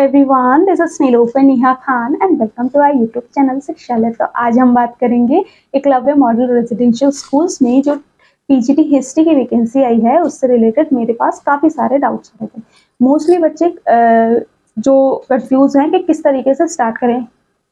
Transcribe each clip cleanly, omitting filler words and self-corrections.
everyone, this is Nilofer Neha Khan and welcome to our YouTube channel शिक्षालय। तो आज हम बात करेंगे एकलव्य मॉडल रेजिडेंशियल स्कूल्स में जो पीजीटी हिस्ट्री की वैकेंसी आई है उससे रिलेटेड मेरे पास काफ़ी सारे डाउट्स आ रहे थे। मोस्टली बच्चे जो कंफ्यूज हैं कि किस तरीके से स्टार्ट करें।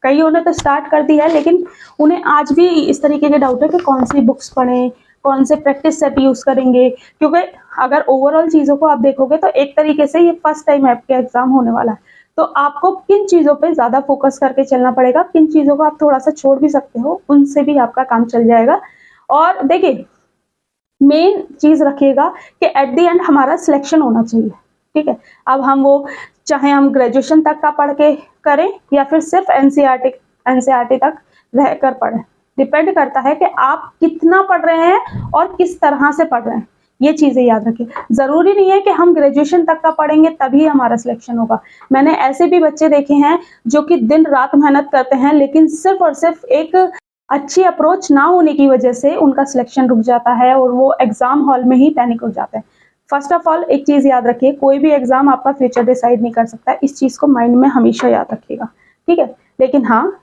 कईयों ने तो स्टार्ट कर दी है लेकिन उन्हें आज भी इस तरीके के डाउट है कि कौन सी बुक्स पढ़ें, कौन से प्रैक्टिस सेट यूज़ करेंगे, क्योंकि अगर ओवरऑल चीज़ों को आप देखोगे तो एक तरीके से ये फर्स्ट टाइम आपका एग्जाम होने वाला है। तो आपको किन चीज़ों पे ज़्यादा फोकस करके चलना पड़ेगा, किन चीज़ों को आप थोड़ा सा छोड़ भी सकते हो, उनसे भी आपका काम चल जाएगा। और देखिए, मेन चीज़ रखिएगा कि एट द एंड हमारा सिलेक्शन होना चाहिए, ठीक है। अब हम वो चाहे हम ग्रेजुएशन तक का पढ़ के करें या फिर सिर्फ एनसीईआरटी तक रह कर पढ़ें, डिपेंड करता है कि आप कितना पढ़ रहे हैं और किस तरह से पढ़ रहे हैं। ये चीज़ें याद रखें। ज़रूरी नहीं है कि हम ग्रेजुएशन तक का पढ़ेंगे तभी हमारा सिलेक्शन होगा। मैंने ऐसे भी बच्चे देखे हैं जो कि दिन रात मेहनत करते हैं लेकिन सिर्फ और सिर्फ एक अच्छी अप्रोच ना होने की वजह से उनका सिलेक्शन रुक जाता है और वो एग्ज़ाम हॉल में ही पैनिक हो जाते हैं। फर्स्ट ऑफ ऑल एक चीज़ याद रखिए, कोई भी एग्ज़ाम आपका फ्यूचर डिसाइड नहीं कर सकता। इस चीज़ को माइंड में हमेशा याद रखिएगा, ठीक है। लेकिन हाँ,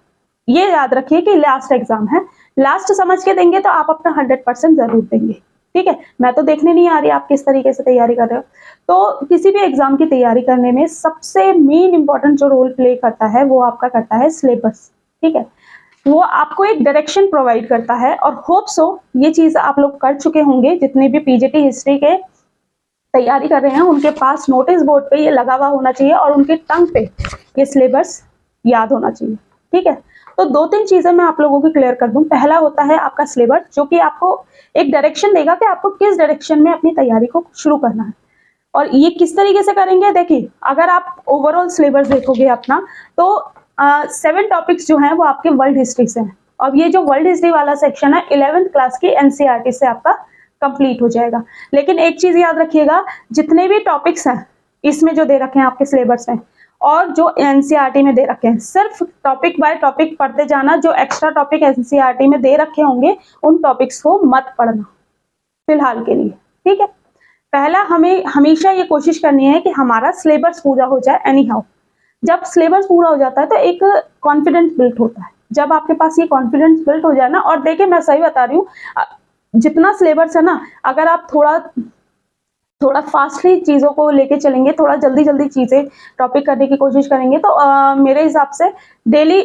ये याद रखिए कि लास्ट एग्जाम है, लास्ट समझ के देंगे तो आप अपना 100% जरूर देंगे, ठीक है। मैं तो देखने नहीं आ रही आप किस तरीके से तैयारी कर रहे हो। तो किसी भी एग्जाम की तैयारी करने में सबसे मेन इंपॉर्टेंट जो रोल प्ले करता है वो आपका करता है सिलेबस, ठीक है। वो आपको एक डायरेक्शन प्रोवाइड करता है और होप सो ये चीज़ आप लोग कर चुके होंगे। जितने भी पीजीटी हिस्ट्री के तैयारी कर रहे हैं उनके पास नोटिस बोर्ड पे ये लगा हुआ होना चाहिए और उनके टंग पे ये सिलेबस याद होना चाहिए, ठीक है। तो दो तीन चीजें मैं आप लोगों की क्लियर कर दूं। पहला होता है आपका सिलेबस, जो कि आपको एक डायरेक्शन देगा कि आपको किस डायरेक्शन में अपनी तैयारी को शुरू करना है और ये किस तरीके से करेंगे। देखिए, अगर आप ओवरऑल सिलेबस देखोगे अपना तो 7 टॉपिक्स जो हैं वो आपके वर्ल्ड हिस्ट्री से हैं और ये जो वर्ल्ड हिस्ट्री वाला सेक्शन है 11th क्लास की एनसीईआरटी से आपका कंप्लीट हो जाएगा। लेकिन एक चीज याद रखिएगा, जितने भी टॉपिक्स हैं इसमें जो दे रखे हैं आपके सिलेबस में और जो एनसीईआरटी में दे रखे हैं, सिर्फ टॉपिक बाय टॉपिक पढ़ते जाना। जो एक्स्ट्रा टॉपिक एनसीईआरटी में दे रखे होंगे उन टॉपिक्स को मत पढ़ना फिलहाल के लिए, ठीक है। पहला हमें हमेशा ये कोशिश करनी है कि हमारा सिलेबस पूरा हो जाए एनी हाउ। जब सिलेबस पूरा हो जाता है तो एक कॉन्फिडेंस बिल्ड होता है। जब आपके पास ये कॉन्फिडेंस बिल्ड हो जाए ना, और देखिए मैं सही बता रही हूँ, जितना सिलेबस है ना, अगर आप थोड़ा फास्टली चीज़ों को लेके चलेंगे, थोड़ा जल्दी चीज़ें टॉपिक करने की कोशिश करेंगे तो मेरे हिसाब से डेली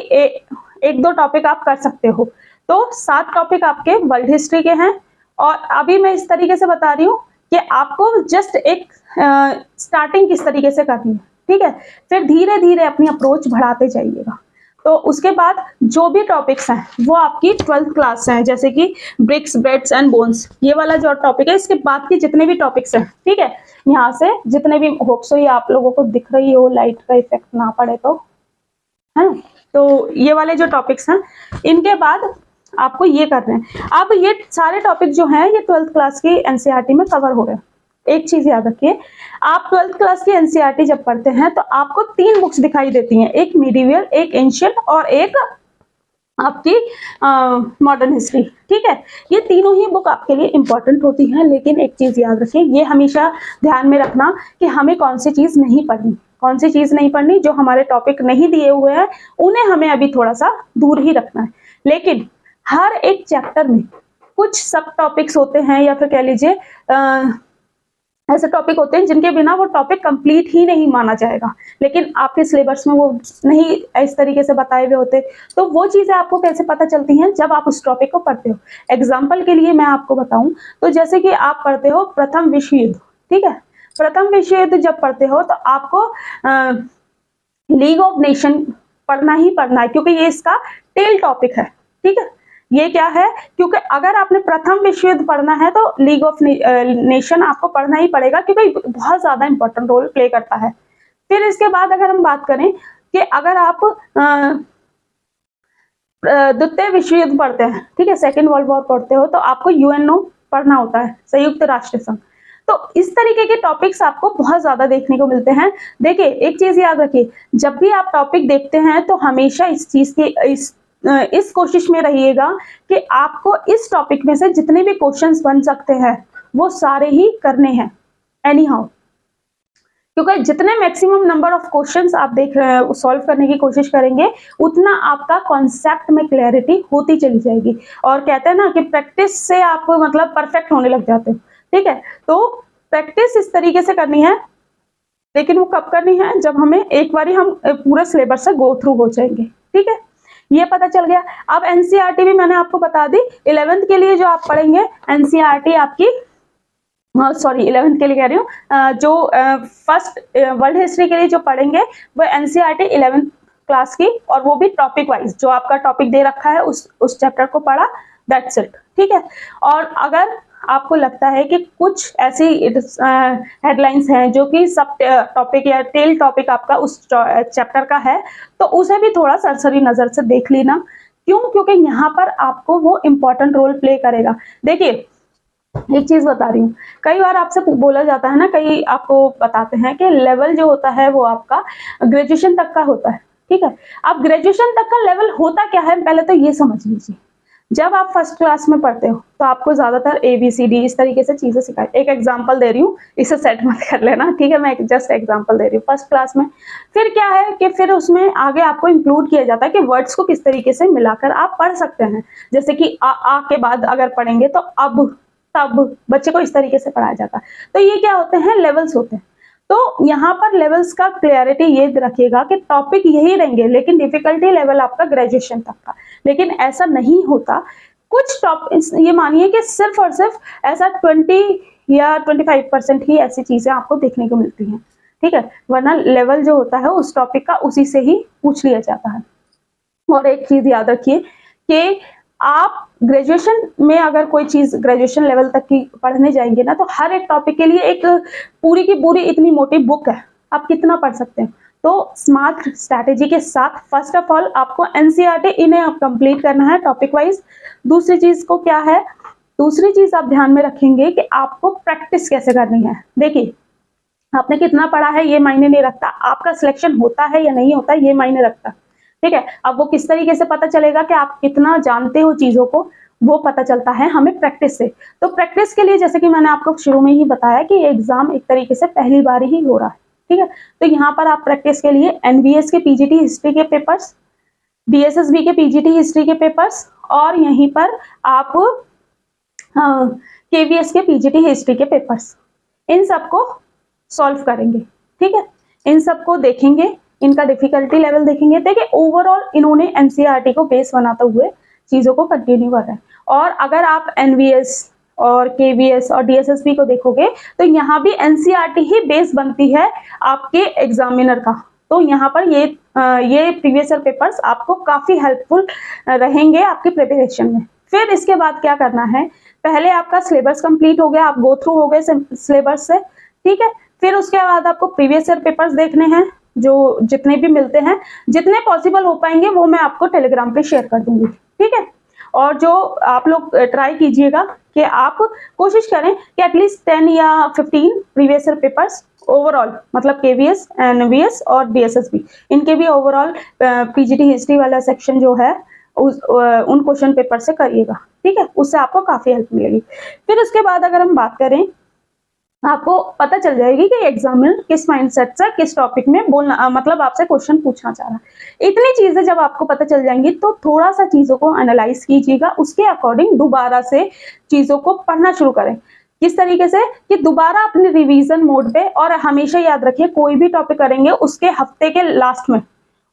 1-2 टॉपिक आप कर सकते हो। तो 7 टॉपिक आपके वर्ल्ड हिस्ट्री के हैं और अभी मैं इस तरीके से बता रही हूँ कि आपको जस्ट एक स्टार्टिंग किस तरीके से करनी है, ठीक है। फिर धीरे धीरे अपनी अप्रोच बढ़ाते जाइएगा। तो उसके बाद जो भी टॉपिक्स हैं वो आपकी 12th क्लास से हैं, जैसे कि ब्रिक्स, ब्रेड्स एंड बोन्स, ये वाला जो टॉपिक है। इसके बाद की जितने भी टॉपिक्स हैं, ठीक है, यहाँ से जितने भी, होप्स हो ये आप लोगों को दिख रही हो, लाइट का इफेक्ट ना पड़े तो, है। तो ये वाले जो टॉपिक्स हैं इनके बाद आपको ये करना है। अब ये सारे टॉपिक जो हैं ये 12th क्लास की एनसीईआरटी में कवर हो रहे हैं। एक चीज याद रखिए, आप 12th क्लास की एनसीईआरटी जब पढ़ते हैं तो आपको 3 बुक्स दिखाई देती हैं, एक मिडीवियल, एक एंशिएंट और एक आपकी मॉडर्न हिस्ट्री, ठीक है। ये तीनों ही बुक आपके लिए इंपॉर्टेंट होती हैं, लेकिन एक चीज याद रखिए, ये हमेशा ध्यान में रखना कि हमें कौन सी चीज नहीं पढ़नी, कौन सी चीज नहीं पढ़नी। जो हमारे टॉपिक नहीं दिए हुए हैं उन्हें हमें अभी थोड़ा सा दूर ही रखना है। लेकिन हर एक चैप्टर में कुछ सब टॉपिक्स होते हैं या फिर कह लीजिए ऐसे टॉपिक होते हैं जिनके बिना वो टॉपिक कंप्लीट ही नहीं माना जाएगा, लेकिन आपके सिलेबस में वो नहीं इस तरीके से बताए हुए होते। तो वो चीज़ें आपको कैसे पता चलती हैं, जब आप उस टॉपिक को पढ़ते हो। एग्जाम्पल के लिए मैं आपको बताऊं तो जैसे कि आप पढ़ते हो प्रथम विश्व युद्ध, ठीक है। प्रथम विश्व युद्ध जब पढ़ते हो तो आपको लीग ऑफ नेशन पढ़ना ही पढ़ना है, क्योंकि ये इसका टेल टॉपिक है, ठीक है। ये क्या है, क्योंकि अगर आपने प्रथम विश्व युद्ध पढ़ना है तो लीग ऑफ नेशन आपको पढ़ना ही पड़ेगा, क्योंकि बहुत ज्यादा इंपॉर्टेंट रोल प्ले करता है। फिर इसके बाद अगर हम बात करें कि अगर आप द्वितीय विश्व युद्ध पढ़ते हैं, ठीक है, सेकेंड वर्ल्ड वॉर पढ़ते हो, तो आपको यूएनओ पढ़ना होता है, संयुक्त राष्ट्र संघ। तो इस तरीके के टॉपिक्स आपको बहुत ज्यादा देखने को मिलते हैं। देखिए, एक चीज याद रखिए, जब भी आप टॉपिक देखते हैं तो हमेशा इस चीज की इस कोशिश में रहिएगा कि आपको इस टॉपिक में से जितने भी क्वेश्चंस बन सकते हैं वो सारे ही करने हैं एनी हाउ। क्योंकि जितने मैक्सिमम नंबर ऑफ क्वेश्चंस आप देख रहे हैं सॉल्व करने की कोशिश करेंगे, उतना आपका कॉन्सेप्ट में क्लैरिटी होती चली जाएगी। और कहते हैं ना कि प्रैक्टिस से आप मतलब परफेक्ट होने लग जाते हो, ठीक है। तो प्रैक्टिस इस तरीके से करनी है, लेकिन वो कब करनी है, जब हमें एक बारी हम पूरे सिलेबस से गो थ्रू हो जाएंगे, ठीक है। ये पता चल गया। अब एनसीईआरटी भी मैंने आपको बता दी। 11th के लिए जो आप पढ़ेंगे एनसीईआरटी आपकी, सॉरी 11th के लिए कह रही हूँ, जो फर्स्ट वर्ल्ड हिस्ट्री के लिए जो पढ़ेंगे वो एनसीईआरटी 11th क्लास की, और वो भी टॉपिक वाइज, जो आपका टॉपिक दे रखा है उस चैप्टर को पढ़ा, दैट्स इट, ठीक है। और अगर आपको लगता है कि कुछ ऐसी हेडलाइंस हैं जो कि सब टॉपिक या टेल टॉपिक आपका उस चैप्टर का है, तो उसे भी थोड़ा सरसरी नजर से देख लेना। क्यों? क्योंकि यहाँ पर आपको वो इम्पोर्टेंट रोल प्ले करेगा। देखिए एक चीज बता रही हूँ, कई बार आपसे बोला जाता है ना, कई आपको बताते हैं कि लेवल जो होता है वो आपका ग्रेजुएशन तक का होता है, ठीक है। अब ग्रेजुएशन तक का लेवल होता क्या है, पहले तो ये समझ लीजिए। जब आप फर्स्ट क्लास में पढ़ते हो तो आपको ज्यादातर ABCD इस तरीके से चीजें सिखाई। एक एग्जांपल दे रही हूँ, इसे सेट मत कर लेना, ठीक है, मैं जस्ट एग्जांपल दे रही हूँ फर्स्ट क्लास में। फिर क्या है कि फिर उसमें आगे आपको इंक्लूड किया जाता है कि वर्ड्स को किस तरीके से मिलाकर आप पढ़ सकते हैं। जैसे कि आ के बाद अगर पढ़ेंगे तो अब, तब, बच्चे को इस तरीके से पढ़ाया जाता है। तो ये क्या होते हैं, लेवल्स होते हैं। तो यहाँ पर लेवल्स का क्लियरिटी ये रखिएगा कि टॉपिक यही रहेंगे, लेकिन डिफिकल्टी लेवल आपका ग्रेजुएशन तक का। लेकिन ऐसा नहीं होता, कुछ टॉपिक ये मानिए कि सिर्फ और सिर्फ ऐसा 20 या 25% ही ऐसी चीजें आपको देखने को मिलती हैं, ठीक है। वरना लेवल जो होता है उस टॉपिक का उसी से ही पूछ लिया जाता है। और एक चीज याद रखिए कि आप ग्रेजुएशन में अगर कोई चीज ग्रेजुएशन लेवल तक की पढ़ने जाएंगे ना, तो हर एक टॉपिक के लिए एक पूरी की पूरी इतनी मोटी बुक है, आप कितना पढ़ सकते हैं। तो स्मार्ट स्ट्रैटेजी के साथ फर्स्ट ऑफ ऑल आपको एनसीईआरटी इन्हें कंप्लीट करना है टॉपिक वाइज। दूसरी चीज को क्या है, दूसरी चीज आप ध्यान में रखेंगे कि आपको प्रैक्टिस कैसे करनी है। देखिए आपने कितना पढ़ा है ये मायने नहीं रखता, आपका सिलेक्शन होता है या नहीं होता ये मायने रखता, ठीक है। अब वो किस तरीके से पता चलेगा कि आप कितना जानते हो चीजों को, वो पता चलता है हमें प्रैक्टिस से। तो प्रैक्टिस के लिए जैसे कि मैंने आपको शुरू में ही बताया कि ये एग्जाम एक तरीके से पहली बार ही हो रहा है, ठीक है। तो यहाँ पर आप प्रैक्टिस के लिए एनवीएस के पीजीटी हिस्ट्री के पेपर्स, डीएसएसबी के पीजीटी हिस्ट्री के पेपर्स, और यहीं पर आप केवीएस के पीजीटी हिस्ट्री के पेपर्स, इन सबको सॉल्व करेंगे, ठीक है। इन सबको देखेंगे, इनका डिफिकल्टी लेवल देखेंगे। देखिए ओवरऑल इन्होंने एनसीईआरटी को बेस बनाते हुए चीजों को कंटिन्यू कर रहे हैं। और अगर आप एनवीएस और केवीएस और डीएसएसबी को देखोगे तो यहाँ भी एनसीईआरटी ही बेस बनती है आपके एग्जामिनर का। तो यहाँ पर ये प्रीवियस ईयर पेपर्स आपको काफी हेल्पफुल रहेंगे आपके प्रिपरेशन में। फिर इसके बाद क्या करना है, पहले आपका सिलेबस कंप्लीट हो गया, आप गो थ्रू हो गए सिलेबस से, ठीक है। फिर उसके बाद आपको प्रीवियस ईयर पेपर्स देखने हैं, जो जितने भी मिलते हैं, जितने पॉसिबल हो पाएंगे वो मैं आपको टेलीग्राम पे शेयर कर दूंगी, ठीक है। और जो आप लोग ट्राई कीजिएगा कि आप कोशिश करें कि एटलीस्ट 10 या 15 प्रीवियस ईयर पेपर्स ओवरऑल, मतलब केवीएस, एनवीएस और डीएसएसबी, इनके भी ओवरऑल पीजीटी हिस्ट्री वाला सेक्शन जो है उन क्वेश्चन पेपर से करिएगा, ठीक है। उससे आपको काफी हेल्प मिलेगी। फिर उसके बाद अगर हम बात करें, आपको पता चल जाएगी कि एग्जामिनर किस माइंडसेट से किस टॉपिक में बोलना, मतलब आपसे क्वेश्चन पूछना चाह रहा है। इतनी चीजें जब आपको पता चल जाएंगी तो थोड़ा सा चीजों को एनालाइज कीजिएगा, उसके अकॉर्डिंग दोबारा से चीजों को पढ़ना शुरू करें। किस तरीके से कि दोबारा अपने रिवीजन मोड पे, और हमेशा याद रखिए कोई भी टॉपिक करेंगे उसके हफ्ते के लास्ट में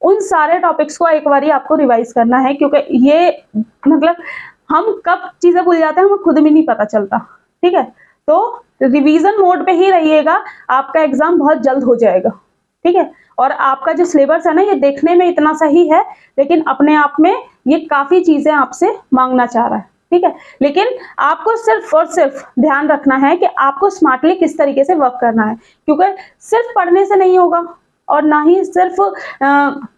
उन सारे टॉपिक्स को एक बार आपको रिवाइज करना है, क्योंकि ये मतलब हम कब चीजें भूल जाते हैं हमें खुद भी नहीं पता चलता, ठीक है। तो रिवीजन मोड पे ही रहिएगा, आपका एग्जाम बहुत जल्द हो जाएगा, ठीक है। और आपका जो सिलेबस है ना, ये देखने में इतना सही है, लेकिन अपने आप में ये काफी चीजें आपसे मांगना चाह रहा है, ठीक है। लेकिन आपको सिर्फ और सिर्फ ध्यान रखना है कि आपको स्मार्टली किस तरीके से वर्क करना है, क्योंकि सिर्फ पढ़ने से नहीं होगा और ना ही सिर्फ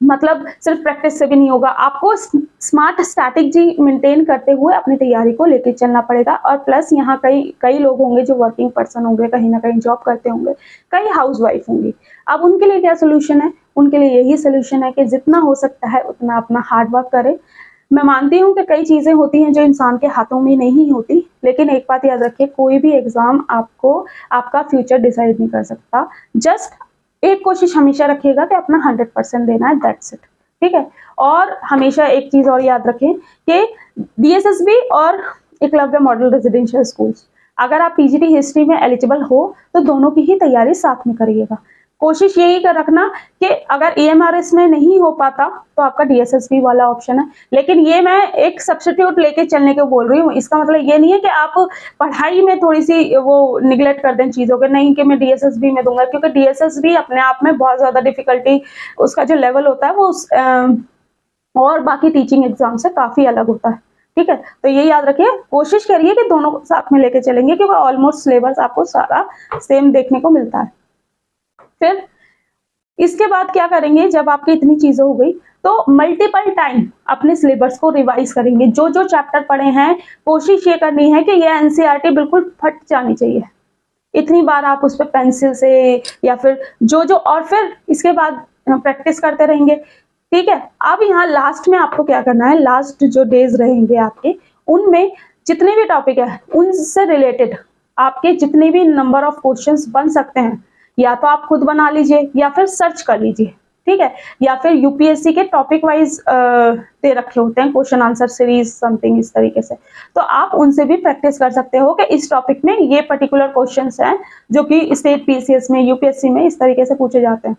मतलब सिर्फ प्रैक्टिस से भी नहीं होगा। आपको स्मार्ट स्ट्रैटेजी मेंटेन करते हुए अपनी तैयारी को लेकर चलना पड़ेगा। और प्लस यहाँ कई लोग होंगे जो वर्किंग पर्सन होंगे, कहीं ना कहीं जॉब करते होंगे, कई हाउसवाइफ होंगी। अब उनके लिए क्या सोल्यूशन है? उनके लिए यही सोल्यूशन है कि जितना हो सकता है उतना अपना हार्ड वर्क करें, मैं मानती हूँ कि कई चीज़ें होती हैं जो इंसान के हाथों में नहीं होती, लेकिन एक बात याद रखिए, कोई भी एग्ज़ाम आपको आपका फ्यूचर डिसाइड नहीं कर सकता। जस्ट एक कोशिश हमेशा रखिएगा कि अपना 100% देना है, दैट्स इट, ठीक है। और हमेशा एक चीज़ और याद रखें कि DSSB और एकलव्य मॉडल रेजिडेंशियल स्कूल्स, अगर आप पीजीटी हिस्ट्री में एलिजिबल हो तो दोनों की ही तैयारी साथ में करिएगा। कोशिश यही कर रखना कि अगर EMRS में नहीं हो पाता तो आपका DSSB वाला ऑप्शन है, लेकिन ये मैं एक सब्स्टिट्यूट लेके चलने को बोल रही हूँ। इसका मतलब ये नहीं है कि आप पढ़ाई में थोड़ी सी वो निगलेक्ट कर दें चीज़ों के, नहीं कि मैं DSSB में दूंगा, क्योंकि DSSB अपने आप में बहुत ज़्यादा डिफिकल्टी, उसका जो लेवल होता है वो और बाकी टीचिंग एग्जाम से काफ़ी अलग होता है, ठीक है। तो ये याद रखिए, कोशिश करिए कि दोनों को साथ में लेके चलेंगे, क्योंकि ऑलमोस्ट सिलेबस आपको सारा सेम देखने को मिलता है। फिर इसके बाद क्या करेंगे, जब आपकी इतनी चीजें हो गई तो मल्टीपल टाइम अपने सिलेबस को रिवाइज करेंगे। जो जो चैप्टर पढ़े हैं कोशिश ये करनी है कि ये NCERT बिल्कुल फट जानी चाहिए। इतनी बार आप उस पर पेंसिल से या फिर जो और फिर इसके बाद प्रैक्टिस करते रहेंगे, ठीक है। अब यहाँ लास्ट में आपको क्या करना है, लास्ट जो डेज रहेंगे आपके, उनमें जितने भी टॉपिक है उनसे रिलेटेड आपके जितने भी नंबर ऑफ क्वेश्चंस बन सकते हैं, या तो आप खुद बना लीजिए या फिर सर्च कर लीजिए, ठीक है। या फिर UPSC के टॉपिक वाइज दे रखे होते हैं क्वेश्चन आंसर सीरीज समथिंग इस तरीके से, तो आप उनसे भी प्रैक्टिस कर सकते हो कि इस टॉपिक में ये पर्टिकुलर क्वेश्चंस हैं जो कि स्टेट PCS में UPSC में इस तरीके से पूछे जाते हैं,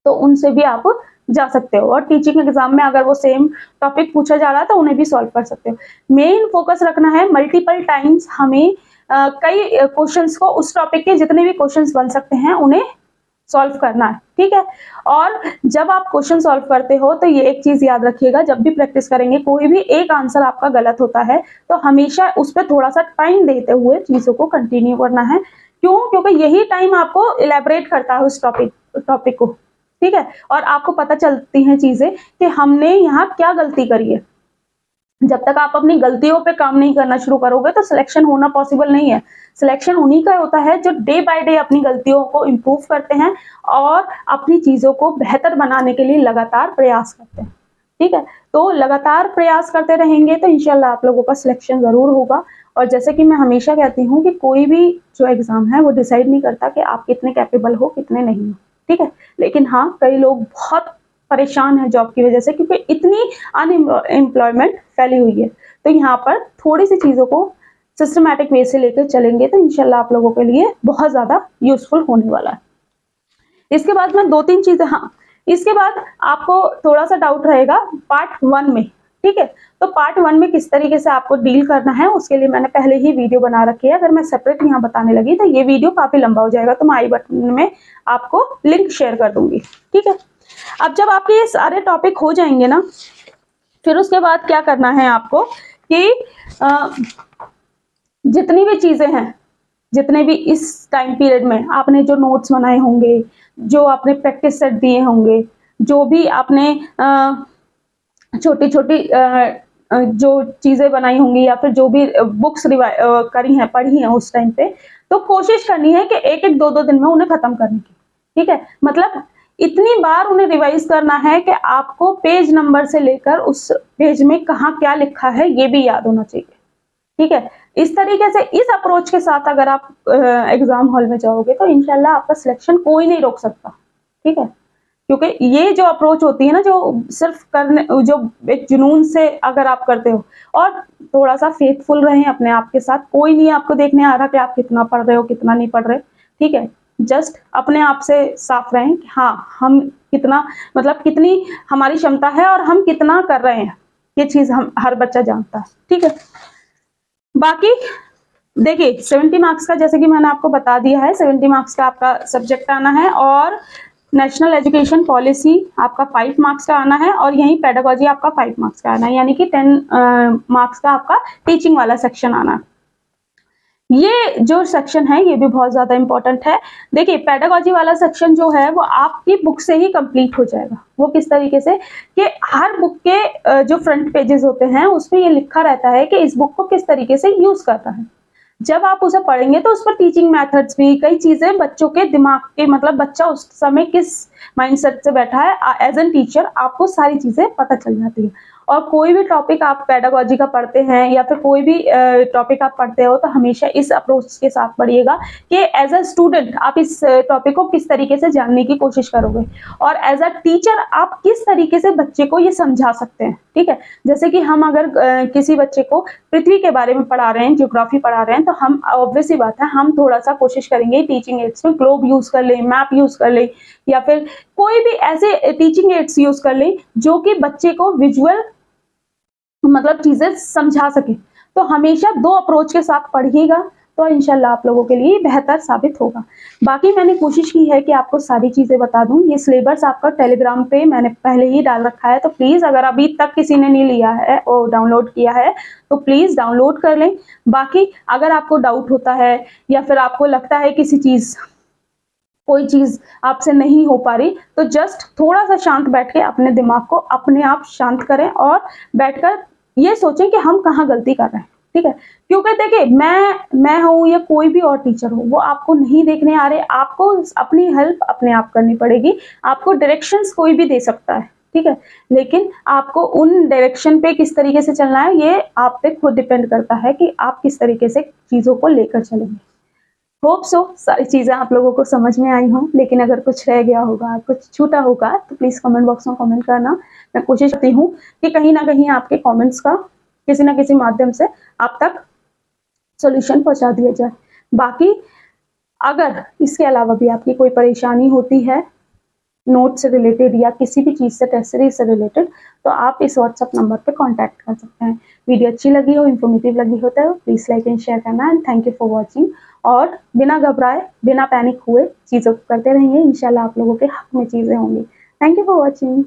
तो उनसे भी आप जा सकते हो। और टीचिंग एग्जाम में अगर वो सेम टॉपिक पूछा जा रहा है तो उन्हें भी सॉल्व कर सकते हो। मेन फोकस रखना है मल्टीपल टाइम्स, हमें कई क्वेश्चंस को, उस टॉपिक के जितने भी क्वेश्चंस बन सकते हैं उन्हें सॉल्व करना है, ठीक है। और जब आप क्वेश्चन सॉल्व करते हो तो ये एक चीज याद रखिएगा, जब भी प्रैक्टिस करेंगे कोई भी एक आंसर आपका गलत होता है तो हमेशा उस पर थोड़ा सा टाइम देते हुए चीजों को कंटिन्यू करना है। क्यों? क्योंकि यही टाइम आपको इलेबरेट करता है उस टॉपिक को, ठीक है। और आपको पता चलती हैं चीजें कि हमने यहाँ क्या गलती करी है। जब तक आप अपनी गलतियों पे काम नहीं करना शुरू करोगे तो सिलेक्शन होना पॉसिबल नहीं है। सिलेक्शन उन्हीं का होता है जो डे बाय डे अपनी गलतियों को इम्प्रूव करते हैं और अपनी चीजों को बेहतर बनाने के लिए लगातार प्रयास करते हैं, ठीक है। तो लगातार प्रयास करते रहेंगे तो इंशाल्लाह आप लोगों का सिलेक्शन जरूर होगा। और जैसे कि मैं हमेशा कहती हूँ कि कोई भी जो एग्जाम है वो डिसाइड नहीं करता कि आप कितने कैपेबल हो कितने नहीं हो, ठीक है। लेकिन हाँ, कई लोग बहुत परेशान है जॉब की वजह से, क्योंकि इतनी अनएम्प्लॉयमेंट फैली हुई है। तो यहाँ पर थोड़ी सी चीजों को सिस्टमैटिक वे से लेकर चलेंगे तो इंशाल्लाह आप लोगों के लिए बहुत ज्यादा यूजफुल होने वाला है। इसके बाद मैं 2-3 चीजें, हाँ, इसके बाद आपको थोड़ा सा डाउट रहेगा पार्ट 1 में, ठीक है। तो पार्ट 1 में किस तरीके से आपको डील करना है उसके लिए मैंने पहले ही वीडियो बना रखी है। अगर मैं सेपरेट यहाँ बताने लगी तो ये वीडियो काफी लंबा हो जाएगा, तो मैं आई बटन में आपको लिंक शेयर कर दूंगी, ठीक है। अब जब आपके ये सारे टॉपिक हो जाएंगे ना, फिर उसके बाद क्या करना है आपको कि जितनी भी चीजें हैं, जितने भी इस टाइम पीरियड में आपने जो नोट्स बनाए होंगे, जो आपने प्रैक्टिस सेट दिए होंगे, जो भी आपने छोटी छोटी जो चीजें बनाई होंगी या फिर जो भी बुक्स करी हैं, पढ़ी हैं उस टाइम पे, तो कोशिश करनी है कि 1-1, 2-2 दिन में उन्हें खत्म करने की, ठीक है। मतलब इतनी बार उन्हें रिवाइज करना है कि आपको पेज नंबर से लेकर उस पेज में कहाँ क्या लिखा है ये भी याद होना चाहिए, ठीक है। इस तरीके से, इस अप्रोच के साथ अगर आप एग्जाम हॉल में जाओगे तो इंशाल्लाह आपका सिलेक्शन कोई नहीं रोक सकता, ठीक है। क्योंकि ये जो अप्रोच होती है ना, जो सिर्फ करने, जो एक जुनून से अगर आप करते हो, और थोड़ा सा फेथफुल रहें अपने आप के साथ। कोई नहीं आपको देखने आ रहा कि आप कितना पढ़ रहे हो कितना नहीं पढ़ रहे, ठीक है। जस्ट अपने आप से साफ रहें कि हाँ, हम कितना, मतलब कितनी हमारी क्षमता है और हम कितना कर रहे हैं, ये चीज हम हर बच्चा जानता है, ठीक है। बाकी देखिए 70 मार्क्स का, जैसे कि मैंने आपको बता दिया है, 70 मार्क्स का आपका सब्जेक्ट आना है, और नेशनल एजुकेशन पॉलिसी आपका 5 मार्क्स का आना है, और यहीं पेडागोजी आपका 5 मार्क्स का आना है, यानी कि 10 मार्क्स का आपका टीचिंग वाला सेक्शन आना है। ये जो सेक्शन है ये भी बहुत ज्यादा इंपॉर्टेंट है। देखिए पेडागोजी वाला सेक्शन जो है वो आपकी बुक से ही कंप्लीट हो जाएगा। वो किस तरीके से कि हर बुक के जो फ्रंट पेजेस होते हैं उसमें ये लिखा रहता है कि इस बुक को किस तरीके से यूज करना है। जब आप उसे पढ़ेंगे तो उस पर टीचिंग मेथड्स भी, कई चीजें बच्चों के दिमाग के, मतलब बच्चा उस समय किस माइंडसेट से बैठा है एज एन टीचर, आपको सारी चीजें पता चल जाती है। और कोई भी टॉपिक आप पेडागोजी का पढ़ते हैं या फिर कोई भी टॉपिक आप पढ़ते हो तो हमेशा इस अप्रोच के साथ पढ़िएगा कि एज अ स्टूडेंट आप इस टॉपिक को किस तरीके से जानने की कोशिश करोगे और एज अ टीचर आप किस तरीके से बच्चे को ये समझा सकते हैं। ठीक है, जैसे कि हम अगर किसी बच्चे को पृथ्वी के बारे में पढ़ा रहे हैं, ज्योग्राफी पढ़ा रहे हैं, तो हम ऑब्वियस सी बात है हम थोड़ा सा कोशिश करेंगे टीचिंग एड्स में ग्लोब यूज कर लें, मैप यूज कर लें या फिर कोई भी ऐसे टीचिंग एड्स यूज कर लें जो कि बच्चे को विजुअल मतलब चीजें समझा सके। तो हमेशा दो अप्रोच के साथ पढ़िएगा तो इंशाल्लाह आप लोगों के लिए बेहतर साबित होगा। बाकी मैंने कोशिश की है कि आपको सारी चीजें बता दूं। ये सिलेबस आपका टेलीग्राम पे मैंने पहले ही डाल रखा है, तो प्लीज अगर अभी तक किसी ने नहीं लिया है और डाउनलोड किया है तो प्लीज डाउनलोड कर लें। बाकी अगर आपको डाउट होता है या फिर आपको लगता है कोई चीज आपसे नहीं हो पा रही तो जस्ट थोड़ा सा शांत बैठ के अपने दिमाग को अपने आप शांत करें और बैठकर ये सोचें कि हम कहाँ गलती कर रहे हैं। ठीक है, क्योंकि देखिए मैं हूं या कोई भी और टीचर हो वो आपको नहीं देखने आ रहे, आपको अपनी हेल्प अपने आप करनी पड़ेगी। आपको डायरेक्शंस कोई भी दे सकता है, ठीक है, लेकिन आपको उन डायरेक्शन पे किस तरीके से चलना है ये आप पे खुद डिपेंड करता है कि आप किस तरीके से चीजों को लेकर चलेंगे। होप सो सारी चीजें आप लोगों को समझ में आई हों, लेकिन अगर कुछ रह गया होगा, कुछ छूटा होगा तो प्लीज कमेंट बॉक्स में कमेंट करना। मैं कोशिश करती हूँ कि कहीं ना कहीं आपके कमेंट्स का किसी ना किसी माध्यम से आप तक सॉल्यूशन पहुंचा दिया जाए। बाकी अगर इसके अलावा भी आपकी कोई परेशानी होती है नोट से रिलेटेड या किसी भी चीज से टेस्ट सीरीज से रिलेटेड तो आप इस व्हाट्सएप नंबर पे कांटेक्ट कर सकते हैं। वीडियो अच्छी लगी हो, इंफॉर्मेटिव लगी हो तो प्लीज लाइक एंड शेयर करना and thank you for watching. और बिना घबराए बिना पैनिक हुए चीजों को करते रहिए, इंशाल्लाह आप लोगों के हक में चीजें होंगी। Thank you for watching.